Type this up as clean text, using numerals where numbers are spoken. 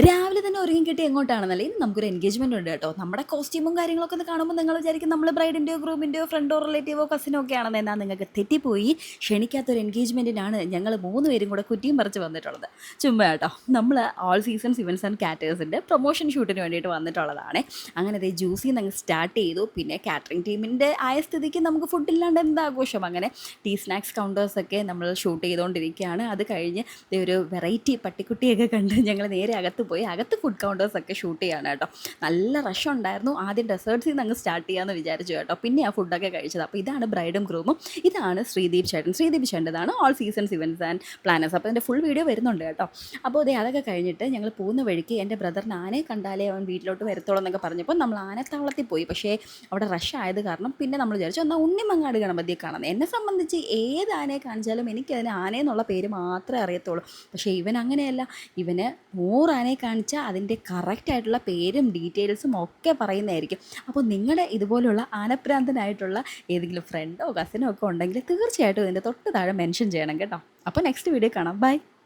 രാവിലെ തന്നെ ഒരുങ്ങി കിട്ടി എങ്ങോട്ടാണെന്നല്ലേ ഇന്ന് നമുക്കൊരു എൻഗേജ്മെന്റ് ഉണ്ട് കേട്ടോ. നമ്മുടെ കോസ്റ്റ്യൂമും കാര്യങ്ങളൊക്കെ ഒന്ന് കാണുമ്പോൾ നിങ്ങൾ വിചാരിക്കും നമ്മൾ ബ്രൈഡിൻ്റെയോ ഗ്രൂമിൻ്റെയോ ഫ്രണ്ടോ റിലേറ്റീവോ കസിനോ ഒക്കെ ആണെന്ന്. എന്നാൽ നിങ്ങൾക്ക് തെറ്റിപ്പോയി. ക്ഷണിക്കാത്തൊരു എൻഗേജ്മെൻറ്റിനാണ് ഞങ്ങൾ 3 പേരും കൂടെ കുറ്റിയും പറിച്ച് വന്നിട്ടുള്ളത്. ചുമ്മാ കേട്ടോ, നമ്മൾ ഓൾ സീസൺസ് ഇവൻസ് ആൻഡ് കാറ്റേഴ്സിൻ്റെ പ്രൊമോഷൻ ഷൂട്ടിന് വേണ്ടിയിട്ട് വന്നിട്ടുള്ളതാണ്. അങ്ങനെ അതേ ജ്യൂസിൽ നിന്ന് സ്റ്റാർട്ട് ചെയ്തു. പിന്നെ കാറ്ററിംഗ് ടീമിൻ്റെ ആയ സ്ഥിതിക്ക് നമുക്ക് ഫുഡില്ലാണ്ട് എന്താ ആഘോഷം. അങ്ങനെ ടീ സ്നാക്സ് കൗണ്ടേഴ്സൊക്കെ നമ്മൾ ഷൂട്ട് ചെയ്തുകൊണ്ടിരിക്കുകയാണ്. അത് കഴിഞ്ഞ് ഒരു വെറൈറ്റി പട്ടിക്കുട്ടിയൊക്കെ കണ്ട് ഞങ്ങൾ നേരെ അകത്ത് പോയി. അകത്ത് ഫുഡ് കൗണ്ടേഴ്സൊക്കെ ഷൂട്ട് ചെയ്യാണ് കേട്ടോ. നല്ല റഷ് ഉണ്ടായിരുന്നു. ആദ്യം ഡെസേർട്ട്സിൽ നിന്ന് അങ്ങ് സ്റ്റാർട്ട് ചെയ്യാമെന്ന് വിചാരിച്ചു കേട്ടോ. പിന്നെ ആ ഫുഡൊക്കെ കഴിച്ചത്. അപ്പോൾ ഇതാണ് ബ്രൈഡും ഗ്രൂമും, ഇതാണ് ശ്രീദീപ് ചേട്ടൻ്റെതാണ് all seasons events and planners. അപ്പോൾ അതിൻ്റെ ഫുൾ വീഡിയോ വരുന്നുണ്ട് കേട്ടോ. അപ്പോൾ അതൊക്കെ കഴിഞ്ഞിട്ട് ഞങ്ങൾ പോകുന്ന വഴിക്ക് എൻ്റെ ബ്രദറിന് ആനയെ കണ്ടാലേ അവൻ വീട്ടിലോട്ട് വരത്തോളം എന്നൊക്കെ പറഞ്ഞപ്പോൾ നമ്മൾ ആനത്താവളത്തിൽ പോയി. പക്ഷേ അവിടെ റഷ് ആയത് കാരണം പിന്നെ നമ്മൾ വിചാരിച്ചു എന്നാൽ ഉണ്ണിമങ്ങാട് ഗണപതിയെ കാണുന്നത്. എന്നെ സംബന്ധിച്ച് ഏത് ആനയെ കാണിച്ചാലും എനിക്കതിന് ആനയെന്നുള്ള പേര് മാത്രമേ അറിയത്തുള്ളൂ. പക്ഷേ ഇവൻ അങ്ങനെയല്ല. ഇവന് 100 ആനയെ കാണിച്ചാൽ അതിൻ്റെ കറക്റ്റായിട്ടുള്ള പേരും ഡീറ്റെയിൽസും ഒക്കെ പറയുന്നതായിരിക്കും. അപ്പോൾ നിങ്ങളുടെ ഇതുപോലുള്ള ആനപ്രാന്തനായിട്ടുള്ള ഏതെങ്കിലും ഫ്രണ്ടോ കസിനോ ഒക്കെ ഉണ്ടെങ്കിൽ തീർച്ചയായിട്ടും ഇതിൻ്റെ തൊട്ട് താഴെ മെൻഷൻ ചെയ്യണം കേട്ടോ. അപ്പോൾ നെക്സ്റ്റ് വീഡിയോ കാണാം. ബൈ.